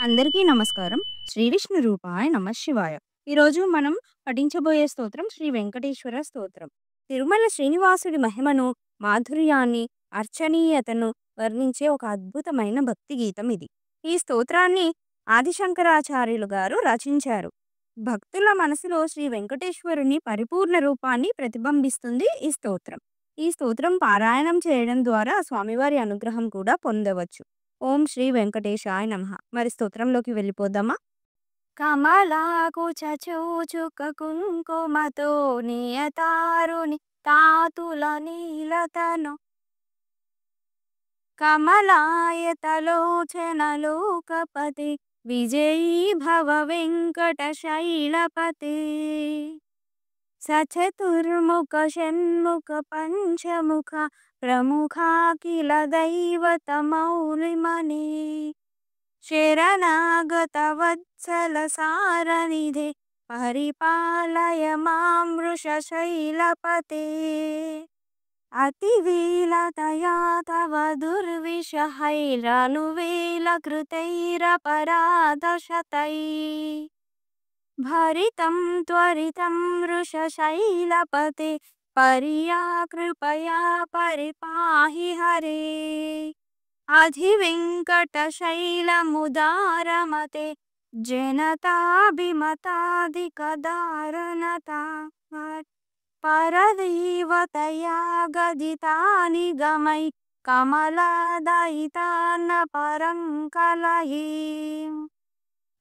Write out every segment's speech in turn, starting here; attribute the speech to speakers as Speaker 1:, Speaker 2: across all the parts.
Speaker 1: అందరికీ నమస్కారం. శ్రీ విష్ణు రూపాయ నమః శివాయ. ఈరోజు మనం పఠించబోయే స్తోత్రం శ్రీ వెంకటేశ్వర స్తోత్రం. తిరుమల శ్రీనివాసుడి మహిమను, మాధుర్యాన్ని, అర్చనీయతను వర్ణించే ఒక అద్భుతమైన భక్తి గీతం ఇది. ఈ స్తోత్రాన్ని ఆదిశంకరాచార్యులు గారు రచించారు. భక్తుల మనసులో శ్రీ వెంకటేశ్వరుని పరిపూర్ణ రూపాన్ని ప్రతిబింబిస్తుంది ఈ స్తోత్రం. ఈ స్తోత్రం పారాయణం చేయడం ద్వారా స్వామివారి అనుగ్రహం కూడా పొందవచ్చు. ఓం శ్రీ వెంకటేశాయ నమః. మరి స్తోత్రంలోకి వెళ్ళిపోదామా? కమలాకుచ చూచుక కుంకుమతో నియతారుని తాతుల నీలతను కమలాయతలోచన లోకపతి విజయీ భవ వెంకట శైలపతి సచతుర్ముఖ షణ్ముఖ పంచముఖ ప్రముఖాఖిల దైవత మౌలిమణి శరణాగత వత్సల సారనిధే పరిపాలయ మాం వృషశైలపతే అతివీలతయా తవ దుర్విషహైరనువేల కృతైరపరాధశతై భరితం త్వరితం వృషశైలపతే పరియా కృపయా పరిపాహి హరే అధివెంకటశైలముదారమతే జనతాభిమతాదికదారణతా పరదేవతయా గదితాని గమై కమలాదయితాన్న పరంకలయే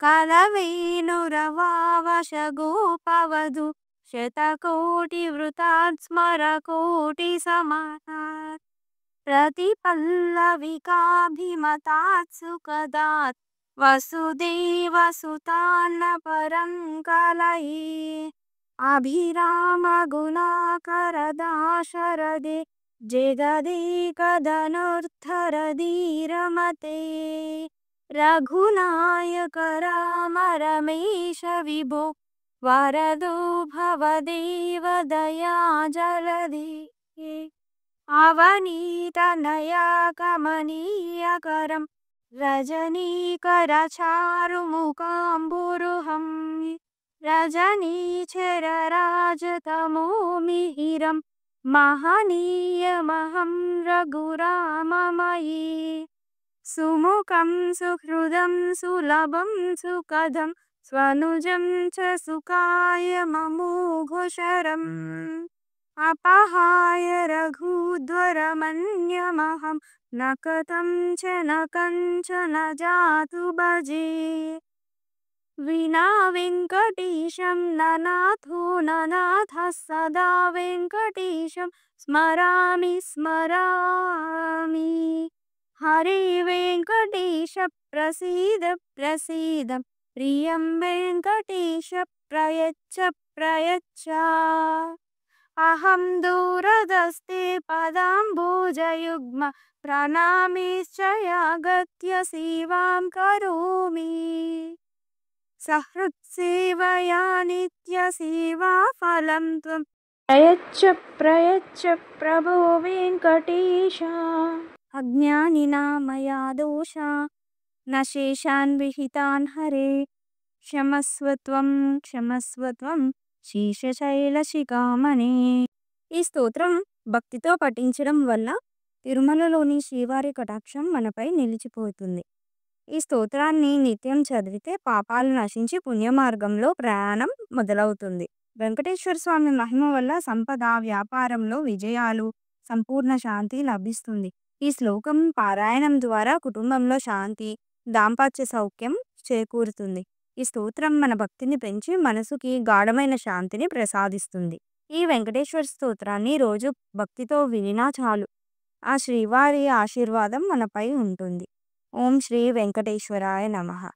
Speaker 1: కలవేణురవావశగోపవధు శతకోటి వృతాత్ స్మర కోటి సమానాత్ ప్రతిపల్లవికాభిమతాత్ సుఖదాత్ వసుదేవసుతాన్న పరంకలయే అభిరామ గుణాకర దాశరథే జగదేకధనుర్ధరధీరమతే రఘునాయక రామ రమేశ విభో వరదో భవదేవ దయా జలధి అవనీతనయా కమనీయకరం రజనీకర చారుముకాంబురుహం రజనీచర రాజతమో మిహిరం మహనీయమహం రఘురామమయీ సుముఖం సుహృదం సులభం సుఖదం స్వనుజం చ సుఖాయ మమోఘశరం అపహాయ రఘుధ్వరమన్యమహం నకతం చ నకంచన జాతు భజే వినా వెంకటేశం ననాథో ననాథః సదా వెంకటేశం స్మరామి స్మరామి హరే వెంకటేశ ప్రసీద ప్రసీద ప్రియం వెంకటేశ ప్రయచ్చ ప్రయచ్చ అహం దూరదస్తే పదాంబుజయుగ్మ ప్రణామేశ్చయాగత్య సేవాం కరోమి సహృత్సేవయా నిత్య సేవా ఫలం త్వం ప్రయచ్చ ప్రయచ్చ ప్రభో వెంకటేశ అజ్ఞానినా మయా దోషా న శేషాన్ విహితాన్ హరే క్షమస్వత్వం క్షమస్వత్వం శేషశైలశిఖామణే. ఈ స్తోత్రం భక్తితో పఠించడం వల్ల తిరుమలలోని శ్రీవారి కటాక్షం మనపై నిలిచిపోతుంది. ఈ స్తోత్రాన్ని నిత్యం చదివితే పాపాలు నశించి పుణ్యమార్గంలో ప్రయాణం మొదలవుతుంది. వెంకటేశ్వర స్వామి మహిమ వల్ల సంపద, వ్యాపారంలో విజయాలు, సంపూర్ణ శాంతి లభిస్తుంది. ఈ శ్లోకం పారాయణం ద్వారా కుటుంబంలో శాంతి, దాంపత్య సౌఖ్యం చేకూరుతుంది. ఈ స్తోత్రం మన భక్తిని పెంచి మనసుకి గాఢమైన శాంతిని ప్రసాదిస్తుంది. ఈ వెంకటేశ్వర స్తోత్రాన్ని రోజు భక్తితో వినినా చాలు, ఆ శ్రీవారి ఆశీర్వాదం మనపై ఉంటుంది. ఓం శ్రీ వెంకటేశ్వరాయ నమః.